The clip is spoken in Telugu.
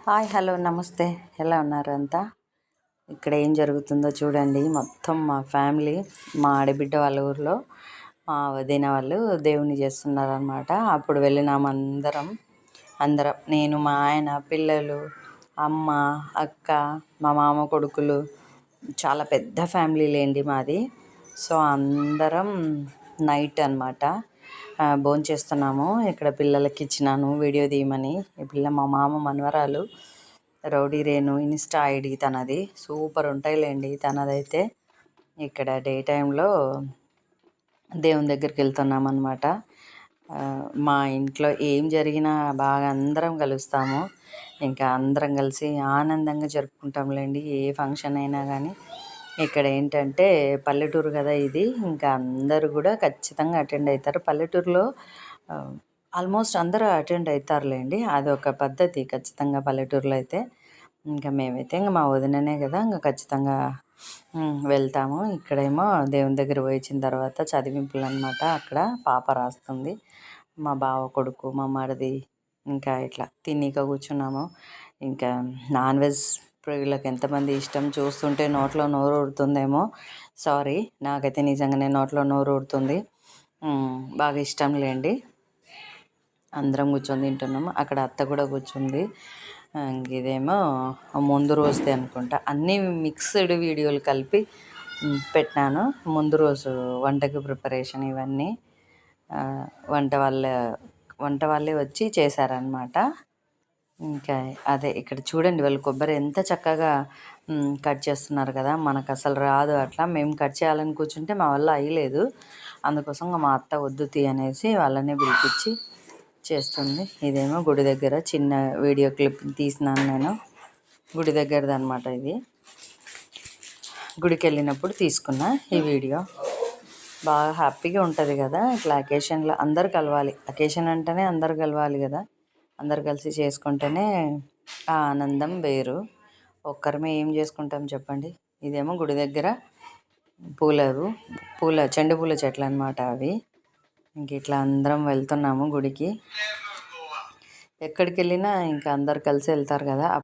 హాయ్ హలో నమస్తే. ఎలా ఉన్నారు అంతా? ఇక్కడ ఏం జరుగుతుందో చూడండి. మొత్తం మా ఫ్యామిలీ, మా ఆడబిడ్డ వాళ్ళ ఊర్లో మా వదిన వాళ్ళు దేవుని చేస్తున్నారనమాట. అప్పుడు వెళ్ళినాము అందరం నేను, మా ఆయన, పిల్లలు, అమ్మ, అక్క, మా మామ కొడుకులు. చాలా పెద్ద ఫ్యామిలీ లేండి మాది. సో అందరం నైట్ అనమాట భోంచేస్తున్నాము. ఇక్కడ పిల్లలకి ఇచ్చినాను వీడియో తీయమని. ఈ పిల్ల మా మామ మనవరాలు రౌడీ రేణు, ఇన్స్టా ఐడి తనది. సూపర్ ఉంటాయిలేండి తనదైతే. ఇక్కడ డే టైంలో దేవుని దగ్గరికి వెళ్తున్నాం అనమాట. మా ఇంట్లో ఏం జరిగినా బాగా అందరం కలుస్తాము. ఇంకా అందరం కలిసి ఆనందంగా జరుపుకుంటాంలేండి ఏ ఫంక్షన్ అయినా కానీ. ఇక్కడ ఏంటంటే పల్లెటూరు కదా ఇది, ఇంకా అందరూ కూడా ఖచ్చితంగా అటెండ్ అవుతారు. పల్లెటూరులో ఆల్మోస్ట్ అందరూ అటెండ్ అవుతారులేండి. అదొక పద్ధతి ఖచ్చితంగా పల్లెటూరులో అయితే. ఇంకా మేమైతే ఇంకా మా వదిననే కదా, ఇంకా ఖచ్చితంగా వెళ్తాము. ఇక్కడేమో దేవుని దగ్గర పోయించిన తర్వాత చదివింపులు అనమాట. అక్కడ పాప రాస్తుంది, మా బావ కొడుకు, మా మరిది. ఇంకా ఇట్లా తినీక కూర్చున్నాము. ఇంకా నాన్ వెజ్ ప్రియులకు ఎంతమంది ఇష్టం చూస్తుంటే నోట్లో నోరు ఊరుతుందేమో. సారీ, నాకైతే నిజంగానే నోట్లో నోరు ఊరుతుంది. బాగా ఇష్టం లేండి. అందరం కూర్చొని తింటున్నాము. అక్కడ అత్త కూడా కూర్చుంది. ఇదేమో ముందు రోజుదే అనుకుంటా. అన్నీ మిక్స్డ్ వీడియోలు కలిపి పెట్టినాను. ముందు రోజు వంటకి ప్రిపరేషన్ ఇవన్నీ వంట వాళ్ళే వచ్చి చేశారనమాట. ఇంకా అదే ఇక్కడ చూడండి, వాళ్ళు కొబ్బరి ఎంత చక్కగా కట్ చేస్తున్నారు కదా. మనకు అసలు రాదు అట్లా. మేము కట్ చేయాలని కూర్చుంటే మా వల్ల అయ్యలేదు. అందుకోసం మా అత్త వద్దు తీ అనేసి వాళ్ళనే పిలిపించి చేస్తుంది. ఇదేమో గుడి దగ్గర చిన్న వీడియో క్లిప్ తీసినాను నేను. గుడి దగ్గరది అనమాట ఇది. గుడికి వెళ్ళినప్పుడు తీసుకున్న ఈ వీడియో. బాగా హ్యాపీగా ఉంటుంది కదా ఇట్లా అకేషన్లో. అందరు కలవాలి. అకేషన్ అంటేనే అందరు కలవాలి కదా. అందరు కలిసి చేసుకుంటేనే ఆ ఆనందం వేరు. ఒక్కరమే ఏం చేసుకుంటాం చెప్పండి. ఇదేమో గుడి దగ్గర చెండు పూల చెట్లు అనమాట అవి. ఇంక ఇట్లా అందరం వెళ్తున్నాము గుడికి. ఎక్కడికి వెళ్ళినా ఇంకా అందరు కలిసి వెళ్తారు కదా.